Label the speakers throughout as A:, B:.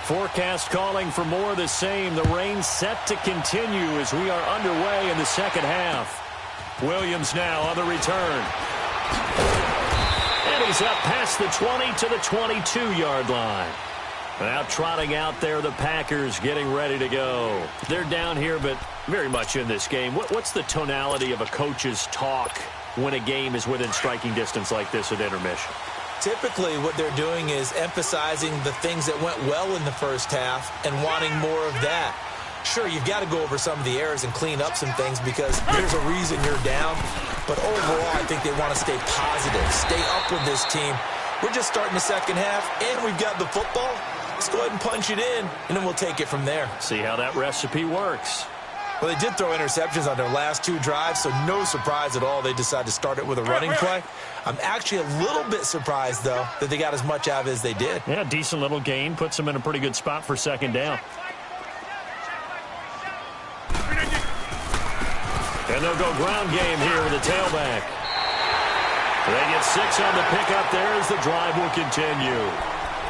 A: Forecast calling for more of the same. The rain set to continue as we are underway in the second half. Williams now on the return. And he's up past the 20 to the 22-yard line. Now trotting out there, the Packers getting ready to go. They're down here, but very much in this game. What's the tonality of a coach's talk when a game is within striking distance like this at intermission?
B: Typically, what they're doing is emphasizing the things that went well in the first half and wanting more of that. Sure, you've got to go over some of the errors and clean up some things because there's a reason you're down. But overall, I think they want to stay positive, stay up with this team. We're just starting the second half, and we've got the football. Let's go ahead and punch it in, and then we'll take it from there.
A: See how that recipe works.
B: Well, they did throw interceptions on their last two drives, so no surprise at all they decided to start it with a running play. I'm actually a little bit surprised, though, that they got as much out of it as they did.
A: Yeah, decent little gain. Puts them in a pretty good spot for second down. And they'll go ground game here with a tailback. They get 6 on the pickup there as the drive will continue.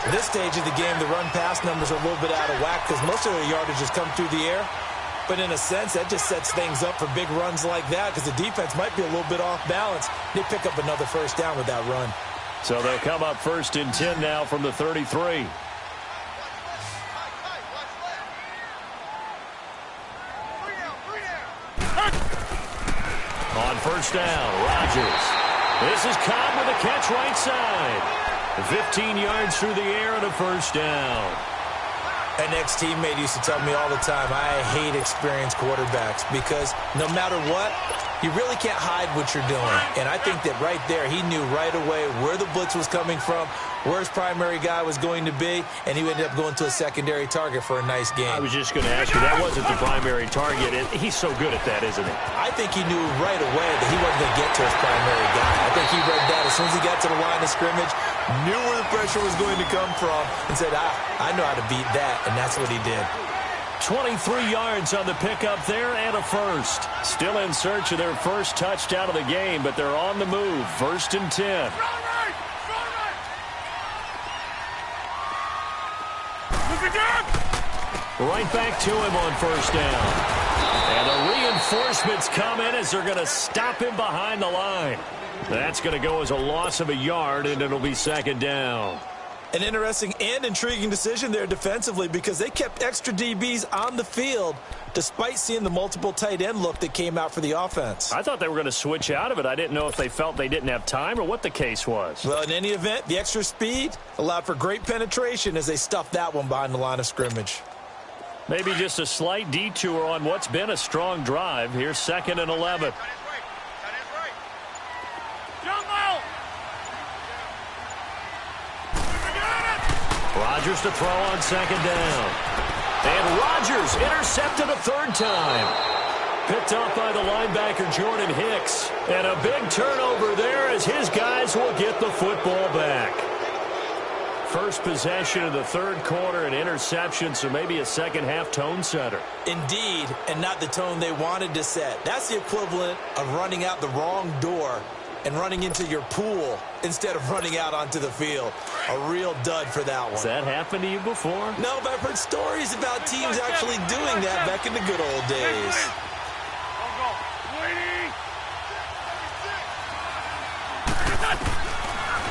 B: At this stage of the game, the run-pass numbers are a little bit out of whack because most of their yardage has come through the air. But in a sense, that just sets things up for big runs like that because the defense might be a little bit off balance. They pick up another first down with that run.
A: So they'll come up 1st and 10 now from the 33. On first down, Rodgers. This is Cobb with a catch right side. 15 yards through the air and a first down.
B: An ex-teammate used to tell me all the time, I hate experienced quarterbacks because no matter what, you really can't hide what you're doing. And I think that right there, he knew right away where the blitz was coming from, where his primary guy was going to be, and he ended up going to a secondary target for a nice game.
A: I was just going to ask you, that wasn't the primary target. He's so good at that, isn't he?
B: I think he knew right away that he wasn't going to get to his primary guy. I think he read that as soon as he got to the line of scrimmage, knew where the pressure was going to come from, and said, I know how to beat that, and that's what he did.
A: 23 yards on the pickup there and a first. Still in search of their first touchdown of the game, but they're on the move. 1st and 10. Right back to him on first down. And the reinforcements come in as they're going to stop him behind the line. That's going to go as a loss of a yard, and it'll be second down.
B: An interesting and intriguing decision there defensively because they kept extra DBs on the field despite seeing the multiple tight end look that came out for the offense.
A: I thought they were going to switch out of it. I didn't know if they felt they didn't have time or what the case was.
B: Well, in any event, the extra speed allowed for great penetration as they stuffed that one behind the line of scrimmage.
A: Maybe just a slight detour on what's been a strong drive. Here's 2nd and 11. Rodgers to throw on second down. And Rodgers intercepted a 3rd time. Picked up by the linebacker Jordan Hicks. And a big turnover there as his guys will get the football back. First possession of the 3rd quarter, an interception, so maybe a second-half tone setter.
B: Indeed, and not the tone they wanted to set. That's the equivalent of running out the wrong door and running into your pool instead of running out onto the field. A real dud for that one.
A: Has that happened to you before?
B: No, but I've heard stories about teams actually doing that back in the good old days.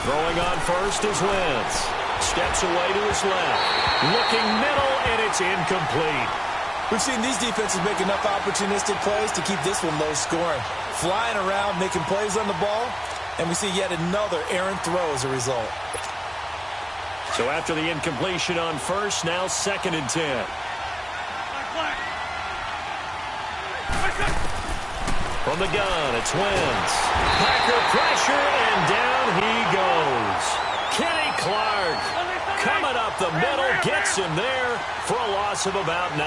A: Throwing on first is Wentz. Steps away to his left. Looking middle, and it's incomplete.
B: We've seen these defenses make enough opportunistic plays to keep this one low scoring. Flying around, making plays on the ball, and we see yet another errant throw as a result.
A: So after the incompletion on first, now 2nd and 10. From the gun, it's Wentz. Packer pressure, and down he goes. Kenny Clark coming up the middle, gets him there for a loss of about 9.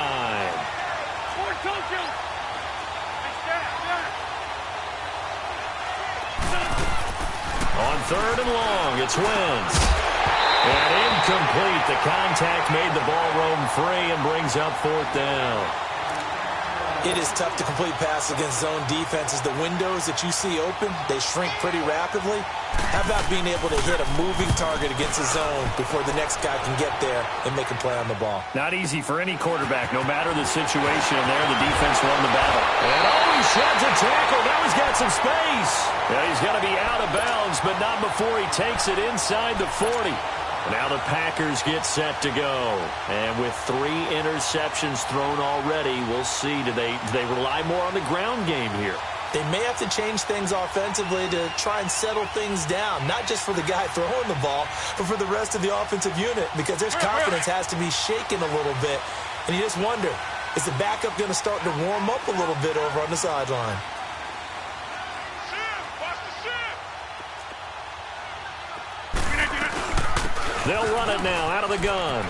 A: On 3rd and long, it's Wentz. And incomplete. The contact made the ball roam free and brings up 4th down.
B: It is tough to complete passes against zone defenses. The windows that you see open, they shrink pretty rapidly. How about being able to hit a moving target against a zone before the next guy can get there and make a play on the ball?
A: Not easy for any quarterback, no matter the situation. And there, the defense won the battle. And he sheds a tackle. Now he's got some space. Yeah, he's got to be out of bounds, but not before he takes it inside the 40. Now the Packers get set to go. And with 3 interceptions thrown already, we'll see. Do they rely more on the ground game here?
B: They may have to change things offensively to try and settle things down, not just for the guy throwing the ball, but for the rest of the offensive unit, because their confidence has to be shaken a little bit. And you just wonder, is the backup going to start to warm up a little bit over on the sideline?
A: They'll run it now out of the gun.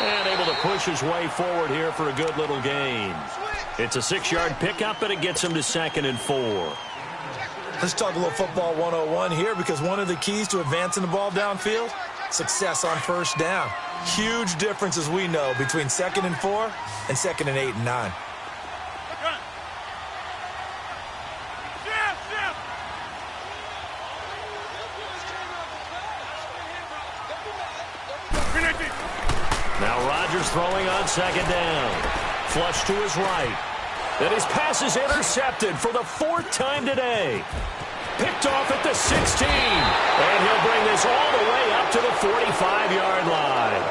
A: And able to push his way forward here for a good little gain. It's a 6-yard pickup, and it gets him to 2nd and 4.
B: Let's talk a little football 101 here, because one of the keys to advancing the ball downfield, success on first down. Huge difference, as we know, between 2nd and 4 and 2nd and 8 and 9.
A: Now Rodgers throwing on 2nd down. Flush to his right. And his pass is intercepted for the 4th time today. Picked off at the 16. And he'll bring this all the way up to the 45-yard line.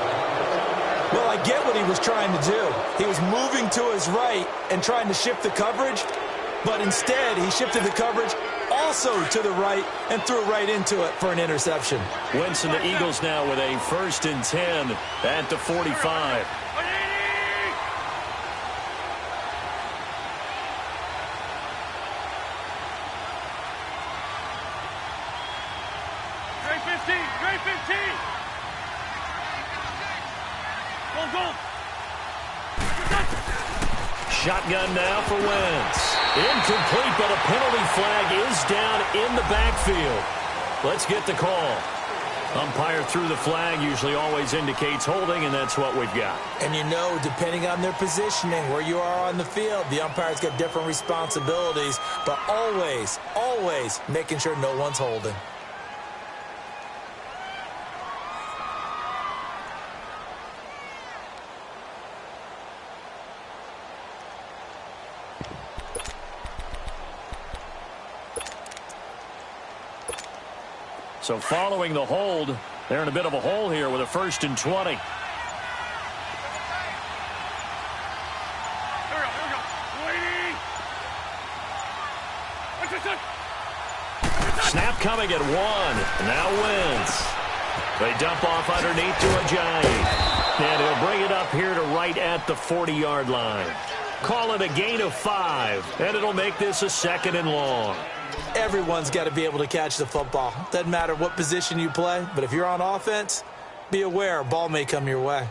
B: Well, I get what he was trying to do. He was moving to his right and trying to shift the coverage, but instead he shifted the coverage also to the right and threw right into it for an interception.
A: Wentz and the Eagles now with a 1st and 10 at the 45.
C: Great 15. Go.
A: Shotgun now for Wentz. Incomplete, but a penalty flag is down in the backfield. Let's get the call. Umpire threw the flag, usually always indicates holding, and that's what we've got.
B: And you know, depending on their positioning, where you are on the field, the umpire's got different responsibilities, but always making sure no one's holding.
A: So following the hold, they're in a bit of a hole here with a 1st and 20. Snap coming at 1. Now Wentz. They dump off underneath to Ajayi. And he'll bring it up here to right at the 40-yard line. Call it a gain of 5, and it'll make this a 2nd and long.
B: Everyone's got to be able to catch the football. Doesn't matter what position you play, but if you're on offense, be aware a ball may come your way.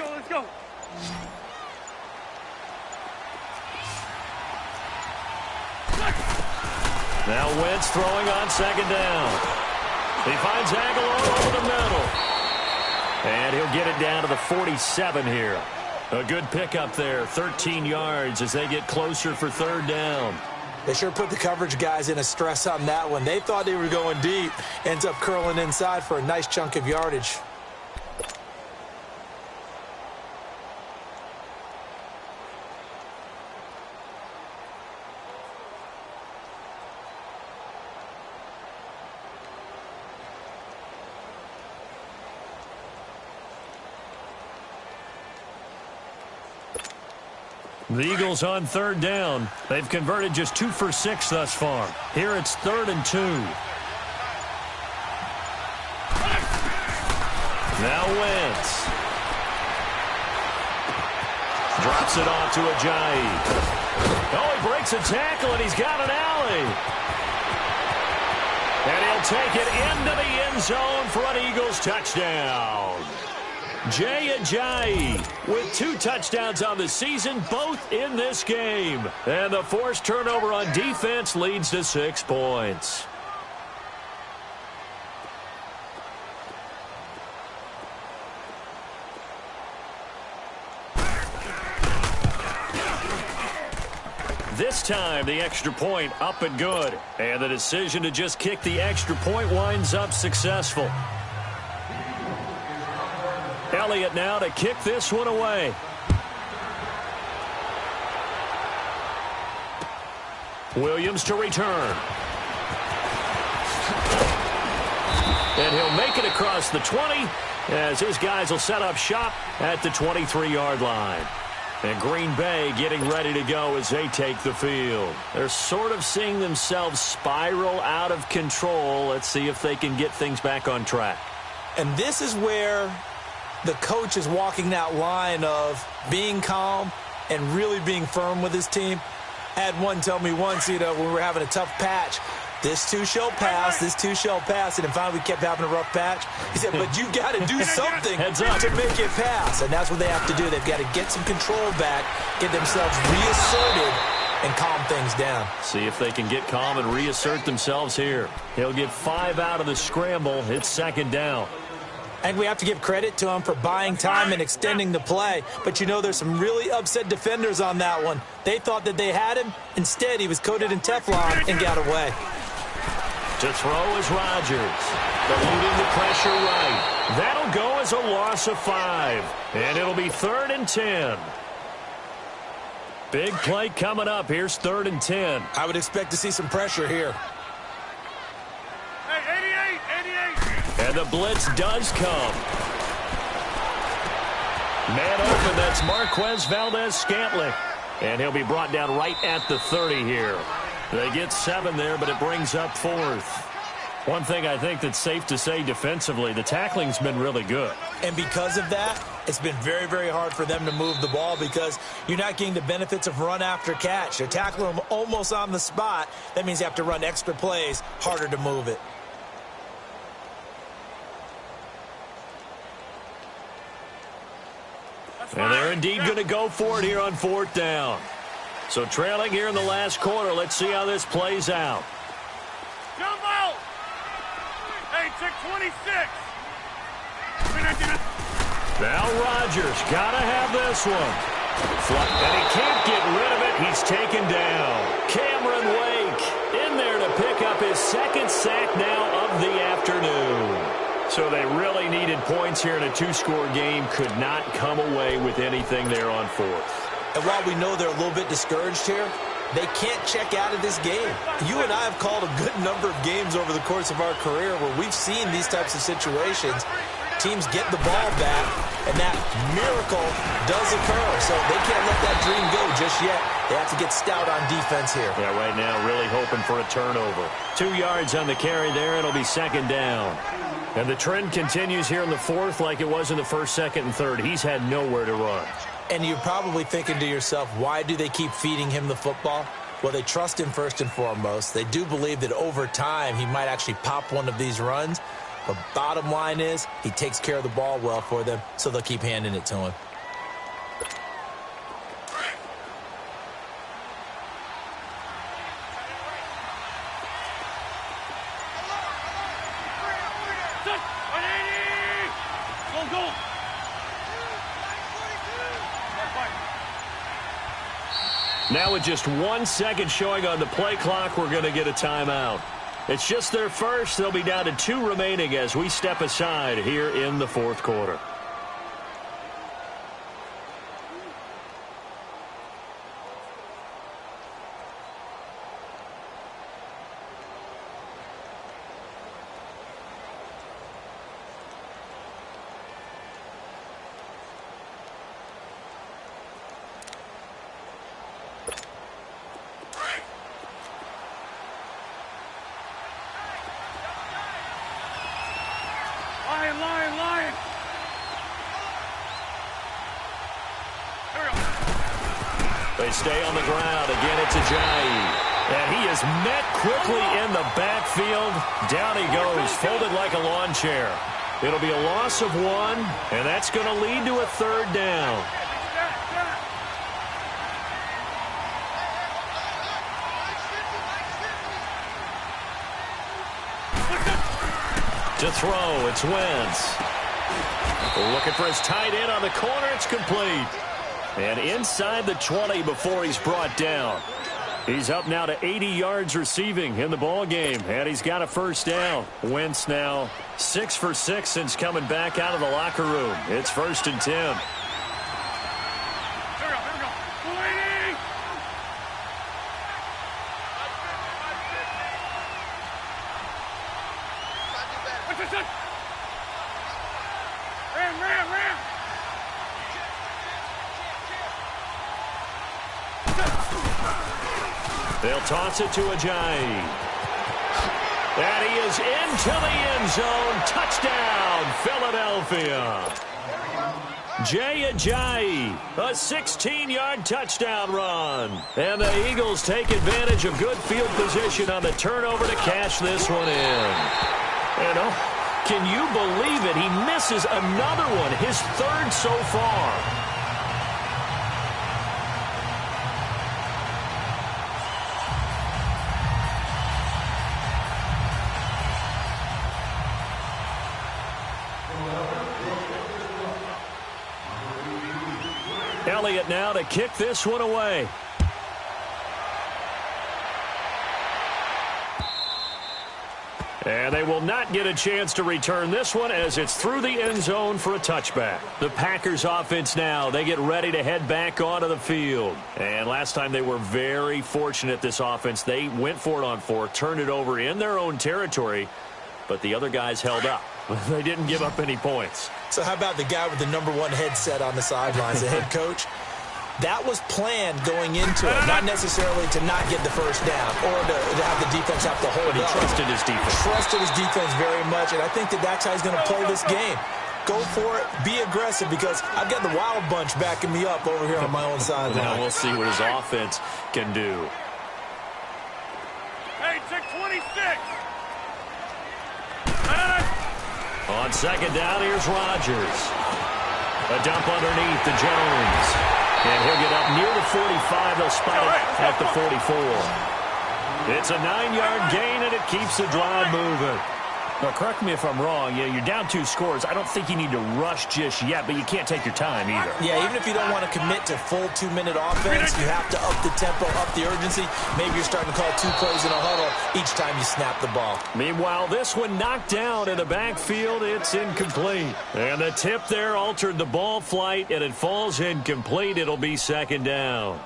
C: Let's go.
A: Now Wentz throwing on 2nd down. He finds Aguilar over the middle. And he'll get it down to the 47 here. A good pickup there, 13 yards as they get closer for 3rd down.
B: They sure put the coverage guys in a stress on that one. They thought they were going deep. Ends up curling inside for a nice chunk of yardage.
A: The Eagles on 3rd down. They've converted just 2 for 6 thus far. Here it's 3rd and 2. Now Wentz. Drops it off to Ajayi. Oh, he breaks a tackle, and he's got an alley. And he'll take it into the end zone for an Eagles touchdown. Jay Ajayi with 2 touchdowns on the season, both in this game. And the forced turnover on defense leads to 6 points. This time, the extra point up and good. And the decision to just kick the extra point winds up successful. Elliott now to kick this one away. Williams to return. And he'll make it across the 20 as his guys will set up shop at the 23-yard line. And Green Bay getting ready to go as they take the field. They're sort of seeing themselves spiral out of control. Let's see if they can get things back on track.
B: And this is where the coach is walking that line of being calm and really being firm with his team. I had one tell me once, when we were having a tough patch, this too shall pass, this too shall pass, and then finally we kept having a rough patch. He said, but you've got to do something to make it pass, and that's what they have to do. They've got to get some control back, get themselves reasserted, and calm things down.
A: See if they can get calm and reassert themselves here. He'll get 5 out of the scramble. It's second down.
B: And we have to give credit to him for buying time and extending the play. But there's some really upset defenders on that one. They thought that they had him. Instead, he was coated in Teflon and got away.
A: To throw is Rodgers. Eluding the pressure right. That'll go as a loss of 5. And it'll be 3rd and 10. Big play coming up. Here's 3rd and 10.
B: I would expect to see some pressure here.
C: Hey, 88.
A: And the blitz does come. Man open, that's Marquez Valdez-Scantling. And he'll be brought down right at the 30 here. They get 7 there, but it brings up 4th. One thing I think that's safe to say defensively, the tackling's been really good.
B: And because of that, it's been very, very hard for them to move the ball because you're not getting the benefits of run after catch. They're tackling them almost on the spot. That means you have to run extra plays, harder to move it.
A: And they're indeed going to go for it here on 4th down. So trailing here in the last quarter. Let's see how this plays out.
C: Jump out! Hey, check 26.
A: Now Rodgers got to have this one. And he can't get rid of it. He's taken down. Cameron Wake in there to pick up his 2nd sack now of the afternoon. So they really needed points here in a 2-score game. Could not come away with anything there on 4th.
B: And while we know they're a little bit discouraged here, they can't check out of this game. You and I have called a good number of games over the course of our career where we've seen these types of situations. Teams get the ball back, and that miracle does occur. So they can't let that dream go just yet. They have to get stout on defense here.
A: Yeah, right now really hoping for a turnover. 2 yards on the carry there. It'll be 2nd down. And the trend continues here in the 4th like it was in the 1st, 2nd, and 3rd. He's had nowhere to run.
B: And you're probably thinking to yourself, why do they keep feeding him the football? Well, they trust him first and foremost. They do believe that over time he might actually pop one of these runs. But bottom line is he takes care of the ball well for them, so they'll keep handing it to him.
A: Now with just 1 second showing on the play clock, we're going to get a timeout. It's just their first. They'll be down to 2 remaining as we step aside here in the 4th quarter.
C: Lion.
A: They stay on the ground. Again, it's Ajayi. And he is met quickly in the backfield. Down he goes, folded like a lawn chair. It'll be a loss of 1, and that's going to lead to a 3rd down. To throw, it's Wentz. Looking for his tight end on the corner, it's complete. And inside the 20 before he's brought down. He's up now to 80 yards receiving in the ball game, and he's got a 1st down. Wentz now 6 for 6 since coming back out of the locker room. It's 1st and 10.
C: Here we go. Waiting. Ram.
A: They'll toss it to Ajayi. And he is into the end zone. Touchdown, Philadelphia. Jay Ajayi, a 16-yard touchdown run. And the Eagles take advantage of good field position on the turnover to cash this one in. And can you believe it? He misses another one, his 3rd so far. Elliott now to kick this one away. And they will not get a chance to return this one as it's through the end zone for a touchback. The Packers offense now, they get ready to head back onto the field. And last time they were very fortunate, this offense. They went for it on 4, turned it over in their own territory, but the other guys held up. They didn't give up any points.
B: So how about the guy with the #1 headset on the sidelines, the head coach? That was planned going into it, not necessarily to not get the 1st down or to have the defense have to hold
A: But he
B: up.
A: trusted his defense.
B: Trusted his defense very much, and I think that's how he's going to play this game. Go for it, be aggressive, because I've got the Wild Bunch backing me up over here on my own sideline.
A: Now we'll see what his offense can do.
C: Hey, check 26.
A: On 2nd down, here's Rodgers. A dump underneath to Jones. And he'll get up near the 45. They'll spot it at the 44. It's a 9-yard gain, and it keeps the drive moving. Now, correct me if I'm wrong. Yeah, you're down 2 scores. I don't think you need to rush just yet, but you can't take your time either.
B: Yeah, even if you don't want to commit to full 2-minute offense, you have to up the tempo, up the urgency. Maybe you're starting to call 2 plays in a huddle each time you snap the ball.
A: Meanwhile, this one knocked down in the backfield. It's incomplete. And the tip there altered the ball flight, and it falls incomplete. It'll be 2nd down.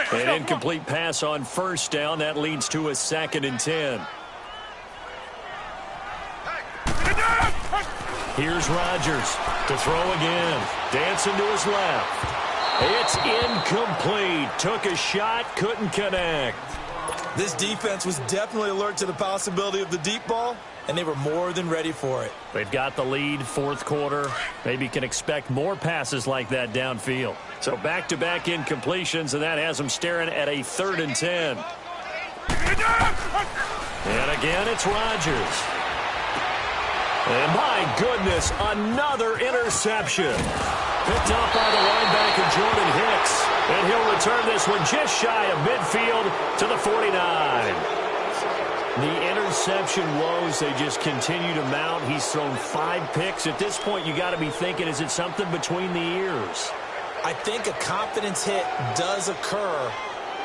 A: An incomplete pass on 1st down. That leads to a 2nd and 10. Here's Rodgers to throw again. Dancing to his left. It's incomplete. Took a shot, couldn't connect.
B: This defense was definitely alert to the possibility of the deep ball, and they were more than ready for it.
A: They've got the lead, 4th quarter. Maybe can expect more passes like that downfield. So back-to-back incompletions, and that has them staring at a 3rd and 10. And again, it's Rodgers. And my goodness, another interception. Picked up by the linebacker, Jordan Hicks. And he'll return this one just shy of midfield to the 49. The interception woes, they just continue to mount. He's thrown 5 picks. At this point, you got to be thinking, is it something between the ears?
B: I think a confidence hit does occur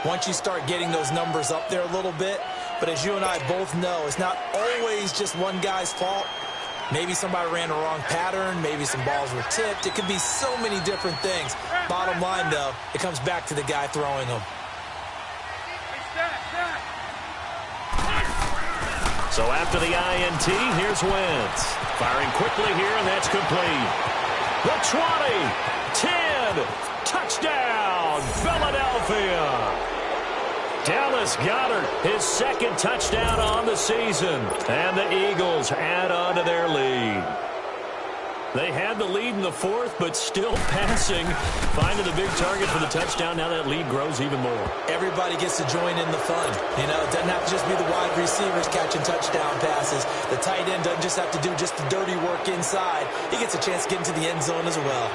B: once you start getting those numbers up there a little bit. But as you and I both know, it's not always just one guy's fault. Maybe somebody ran the wrong pattern. Maybe some balls were tipped. It could be so many different things. Bottom line, though, it comes back to the guy throwing them.
A: So after the INT, here's Wentz. Firing quickly here, and that's complete. The 20, 10, touchdown, Philadelphia. Dallas Goedert, his 2nd touchdown on the season. And the Eagles add on to their lead. They had the lead in the fourth, but still passing. Finding the big target for the touchdown. Now that lead grows even more.
B: Everybody gets to join in the fun. You know, it doesn't have to just be the wide receivers catching touchdown passes. The tight end doesn't just have to do just the dirty work inside. He gets a chance to get into the end zone as well.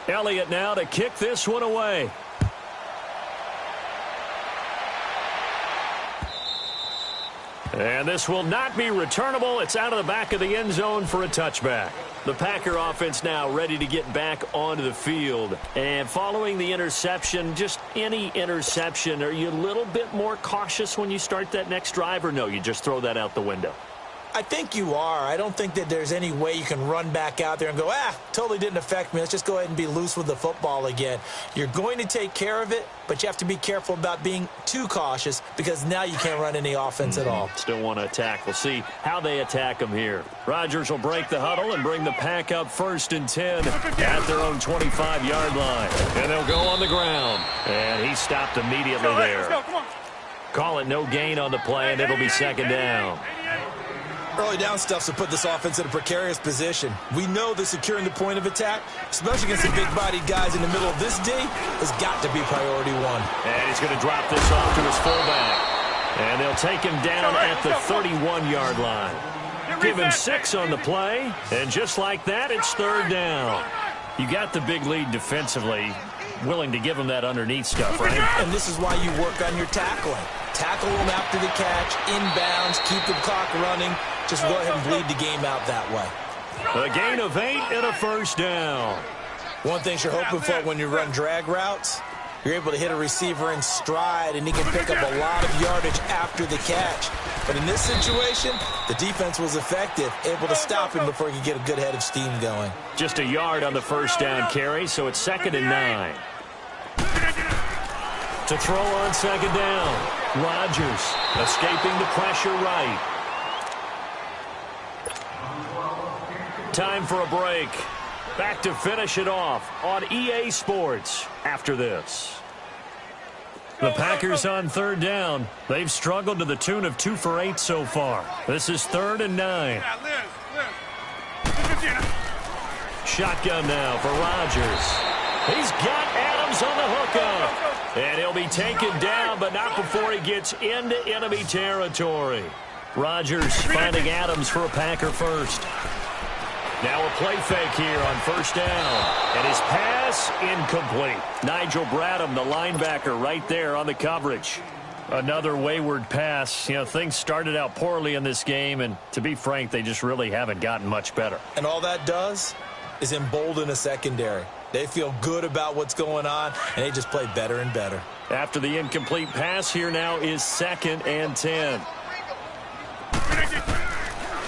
A: Elliott now to kick this one away. And this will not be returnable. It's out of the back of the end zone for a touchback. The Packer offense now ready to get back onto the field. And following the interception, just any interception, are you a little bit more cautious when you start that next drive, or no, you just throw that out the window?
B: I think you are. I don't think that there's any way you can run back out there and go, totally didn't affect me. Let's just go ahead and be loose with the football again. You're going to take care of it, but you have to be careful about being too cautious because now you can't run any offense at all.
A: Still want to attack. We'll see how they attack them here. Rodgers will break the huddle and bring the Pack up 1st and 10 at their own 25-yard line. And they'll go on the ground. And he stopped immediately there. Call it no gain on the play, and it'll be 2nd down.
B: Early down stuff to put this offense in a precarious position. We know that securing the point of attack, especially against the big-bodied guys in the middle of this D, has got to be priority one.
A: And he's going to drop this off to his fullback. And they'll take him down at the 31-yard line. Give him 6 on the play. And just like that, it's 3rd down. You got the big lead defensively. Willing to give him that underneath stuff, right?
B: And this is why you work on your tackling. Tackle them after the catch, inbounds, keep the clock running. Just go ahead and bleed the game out that way.
A: A gain of 8 and a 1st down.
B: One thing you're hoping for when you run drag routes, you're able to hit a receiver in stride, and he can pick up a lot of yardage after the catch. But in this situation, the defense was effective, able to stop him before he could get a good head of steam going.
A: Just a yard on the 1st down carry, so it's 2nd and 9. To throw on 2nd down. Rodgers escaping the pressure right. Time for a break. Back to finish it off on EA Sports after this. The Packers on 3rd down. They've struggled to the tune of 2 for 8 so far. This is 3rd and 9. Shotgun now for Rodgers. He's got Adams on the hookup. And he'll be taken down, but not before he gets into enemy territory. Rodgers finding Adams for a Packer first. Now a play fake here on 1st down. And his pass incomplete. Nigel Bradham, the linebacker, right there on the coverage. Another wayward pass. You know, things started out poorly in this game, and to be frank, they just really haven't gotten much better.
B: And all that does is embolden a secondary. They feel good about what's going on, and they just play better and better.
A: After the incomplete pass, here now is 2nd and 10.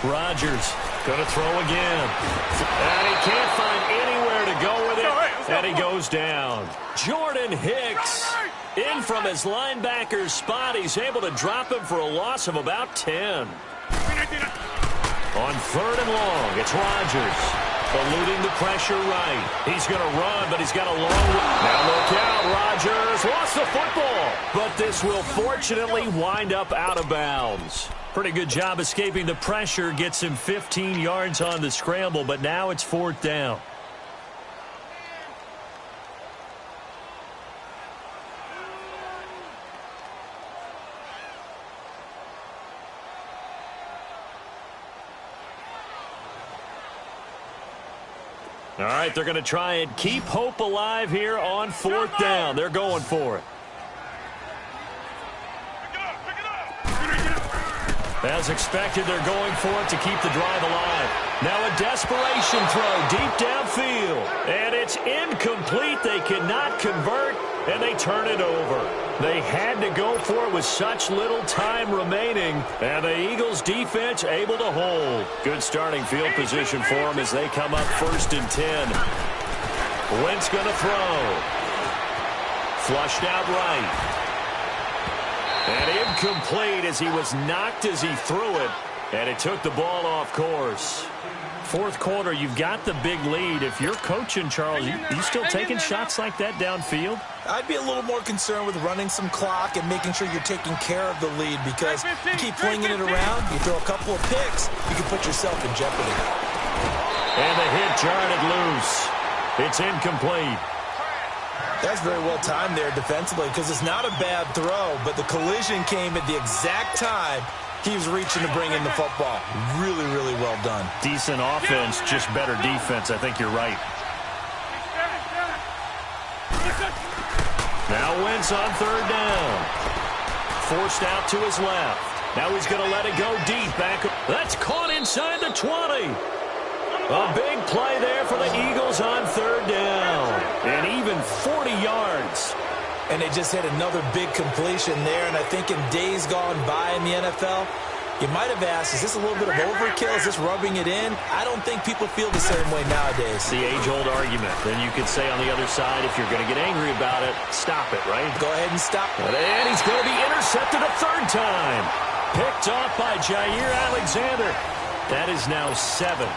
A: Rodgers going to throw again. And he can't find anywhere to go with it. And he goes down. Jordan Hicks in from his linebacker's spot. He's able to drop him for a loss of about 10. On 3rd and long, it's Rodgers. Eluding the pressure right. He's going to run, but he's got a long way. Now look out, Rodgers lost the football. But this will fortunately wind up out of bounds. Pretty good job escaping the pressure. Gets him 15 yards on the scramble, but now it's 4th down. All right, they're going to try and keep hope alive here on 4th down. They're going for it. As expected, they're going for it to keep the drive alive. Now a desperation throw deep downfield. And it's incomplete. They cannot convert, and they turn it over. They had to go for it with such little time remaining, and the Eagles' defense able to hold. Good starting field position for them as they come up 1st and 10. Wentz going to throw. Flushed out right. And incomplete as he was knocked as he threw it, and it took the ball off course.
D: Fourth quarter, you've got the big lead. If you're coaching, Charles, you still taking shots like that downfield?
B: I'd be a little more concerned with running some clock and making sure you're taking care of the lead, because you keep flinging it around, you throw a couple of picks, you can put yourself in jeopardy.
A: And the hit jarred it loose. It's incomplete.
B: That's very well timed there defensively, because it's not a bad throw, but the collision came at the exact time he was reaching to bring in the football. Really, really well done.
D: Decent offense, just better defense. I think you're right.
A: Now Wentz on third down. Forced out to his left. Now he's going to let it go deep back. That's caught inside the 20. A big play there for the Eagles on third down. And even 40 yards.
B: And they just hit another big completion there. And I think in days gone by in the NFL, you might have asked, is this a little bit of overkill? Is this rubbing it in? I don't think people feel the same way nowadays.
A: The age-old argument. Then you could say on the other side, if you're going to get angry about it, stop it, right?
B: Go ahead and stop.
A: And he's going to be intercepted a third time. Picked off by Jair Alexander. That is now seven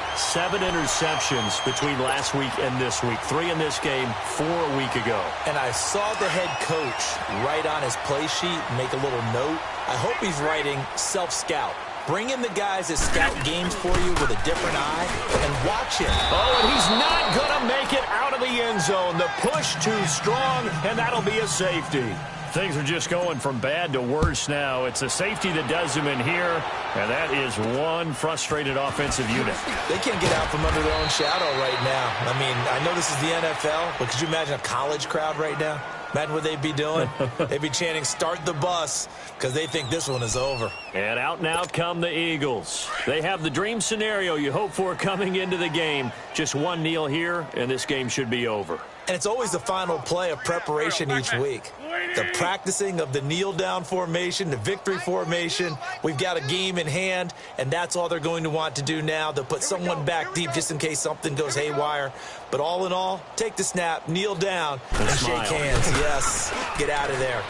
A: interceptions between last week and this week. 3 in this game, 4 a week ago.
B: And I saw the head coach write on his play sheet, make a little note. I hope he's writing self-scout. Bring in the guys that scout games for you with a different eye and watch him.
A: Oh, and he's not going to make it out of the end zone. The push too strong, and that'll be a safety.
D: Things are just going from bad to worse now. It's a safety that does them in here, and that is one frustrated offensive unit.
B: They can't get out from under their own shadow right now. I mean, I know this is the NFL, but could you imagine a college crowd right now? Imagine what they'd be doing. They'd be chanting, "Start the bus," because they think this one is over.
A: And out now come the Eagles. They have the dream scenario you hope for coming into the game. Just one kneel here, and this game should be over.
B: And it's always the final play of preparation each week. The practicing of the kneel-down formation, the victory formation. We've got a game in hand, and that's all they're going to want to do now. They'll put someone back deep just in case something goes haywire. But all in all, take the snap, kneel down, and shake hands. Yes, get out of there.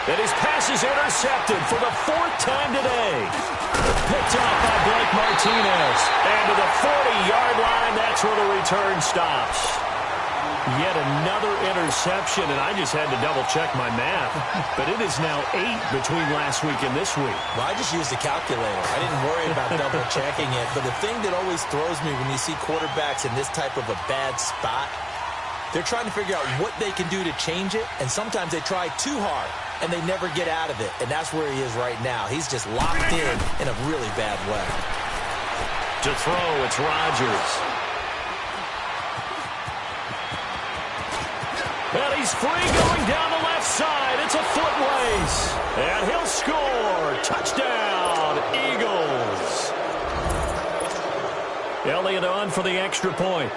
A: And his pass is intercepted for the 4th time today. Picked off by Blake Martinez. And to the 40-yard line, that's where the return stops. Yet another interception, and I just had to double-check my math. But it is now 8 between last week and this week.
B: Well, I just used a calculator. I didn't worry about double-checking it. But the thing that always throws me when you see quarterbacks in this type of a bad spot, they're trying to figure out what they can do to change it, and sometimes they try too hard, and they never get out of it. And that's where he is right now. He's just locked in a really bad way.
A: To throw, it's Rodgers. And he's free going down the left side. It's a foot race. And he'll score. Touchdown, Eagles. Elliott on for the extra point.